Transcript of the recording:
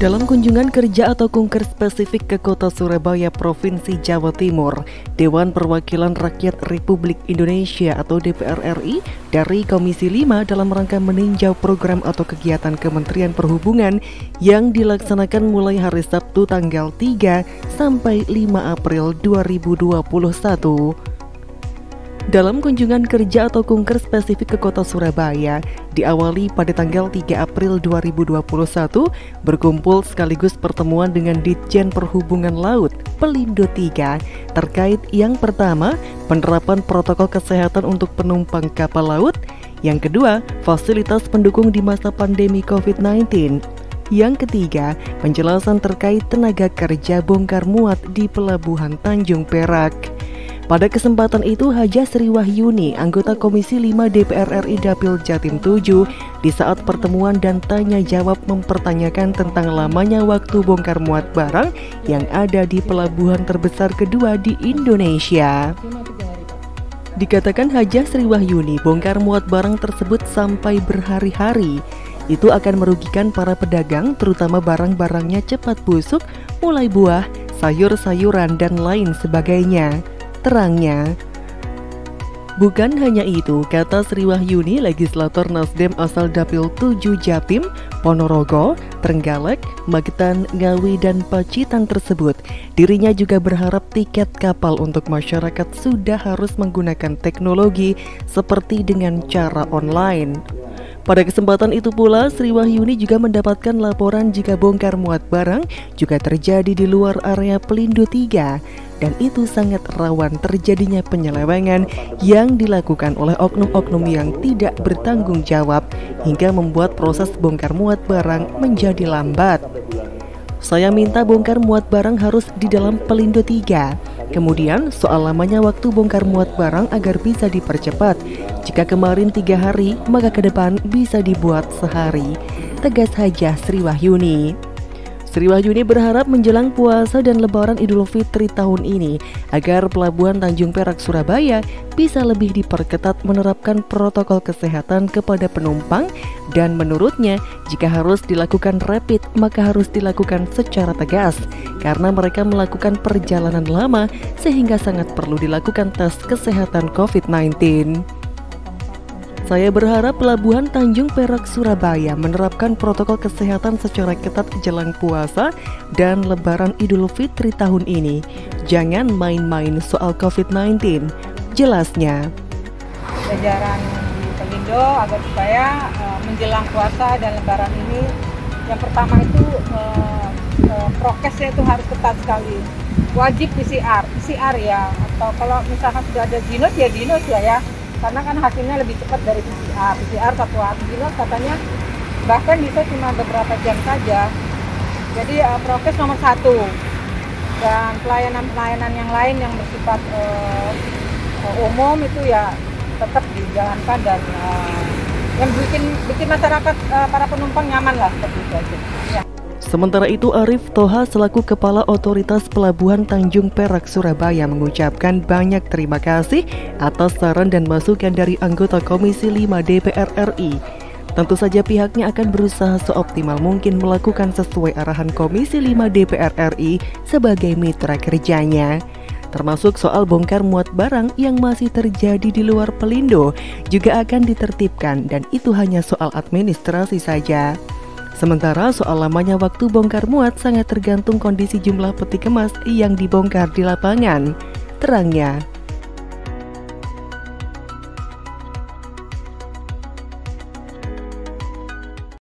Dalam kunjungan kerja atau kunker spesifik ke kota Surabaya, Provinsi Jawa Timur, Dewan Perwakilan Rakyat Republik Indonesia atau DPR RI dari Komisi 5 dalam rangka meninjau program atau kegiatan Kementerian Perhubungan yang dilaksanakan mulai hari Sabtu tanggal 3 sampai 5 April 2021. Dalam kunjungan kerja atau kunker spesifik ke kota Surabaya, diawali pada tanggal 3 April 2021, berkumpul sekaligus pertemuan dengan Ditjen Perhubungan Laut, Pelindo 3, terkait yang pertama, penerapan protokol kesehatan untuk penumpang kapal laut, yang kedua, fasilitas pendukung di masa pandemi COVID-19, yang ketiga, penjelasan terkait tenaga kerja bongkar muat di Pelabuhan Tanjung Perak. Pada kesempatan itu, Haja Sri Wahyuni, anggota Komisi 5 DPR RI Dapil Jatim 7, di saat pertemuan dan tanya jawab mempertanyakan tentang lamanya waktu bongkar muat barang yang ada di pelabuhan terbesar kedua di Indonesia. Dikatakan Haja Sri Wahyuni, bongkar muat barang tersebut sampai berhari-hari. Itu akan merugikan para pedagang, terutama barang-barangnya cepat busuk, mulai buah, sayur-sayuran, dan lain sebagainya. Terangnya, bukan hanya itu, kata Sri Wahyuni, legislator Nasdem asal Dapil 7 Jatim, Ponorogo, Trenggalek, Magetan, Ngawi, dan Pacitan tersebut, dirinya juga berharap tiket kapal untuk masyarakat sudah harus menggunakan teknologi seperti dengan cara online. Pada kesempatan itu pula, Sri Wahyuni juga mendapatkan laporan jika bongkar muat barang juga terjadi di luar area Pelindo 3, dan itu sangat rawan terjadinya penyelewengan yang dilakukan oleh oknum-oknum yang tidak bertanggung jawab hingga membuat proses bongkar muat barang menjadi lambat. Saya minta bongkar muat barang harus di dalam Pelindo 3. Kemudian soal lamanya waktu bongkar muat barang agar bisa dipercepat. Jika kemarin 3 hari, maka ke depan bisa dibuat sehari, tegas Haja Sri Wahyuni. Sri Wahyuni berharap menjelang puasa dan lebaran Idul Fitri tahun ini agar Pelabuhan Tanjung Perak Surabaya bisa lebih diperketat menerapkan protokol kesehatan kepada penumpang, dan menurutnya jika harus dilakukan rapid maka harus dilakukan secara tegas karena mereka melakukan perjalanan lama sehingga sangat perlu dilakukan tes kesehatan COVID-19. Saya berharap Pelabuhan Tanjung Perak Surabaya menerapkan protokol kesehatan secara ketat jelang puasa dan lebaran Idul Fitri tahun ini. Jangan main-main soal COVID-19, jelasnya. Jajaran di Pelindo agar supaya menjelang puasa dan lebaran ini, yang pertama itu prokesnya itu harus ketat sekali. Wajib PCR ya, atau kalau misalkan sudah ada Ginos ya Ginos ya. Karena kan hasilnya lebih cepat dari PCR satu hari Ginos katanya bahkan bisa cuma beberapa jam saja. Jadi prokes nomor 1, dan pelayanan yang lain yang bersifat umum itu ya tetap dijalankan dan yang bikin masyarakat para penumpang nyaman lah seperti itu aja. Ya. Sementara itu, Arif Toha selaku Kepala Otoritas Pelabuhan Tanjung Perak Surabaya mengucapkan banyak terima kasih atas saran dan masukan dari anggota Komisi 5 DPR RI. Tentu saja pihaknya akan berusaha seoptimal mungkin melakukan sesuai arahan Komisi 5 DPR RI sebagai mitra kerjanya. Termasuk soal bongkar muat barang yang masih terjadi di luar Pelindo juga akan ditertibkan, dan itu hanya soal administrasi saja. Sementara soal lamanya waktu bongkar muat sangat tergantung kondisi jumlah peti kemas yang dibongkar di lapangan, terangnya.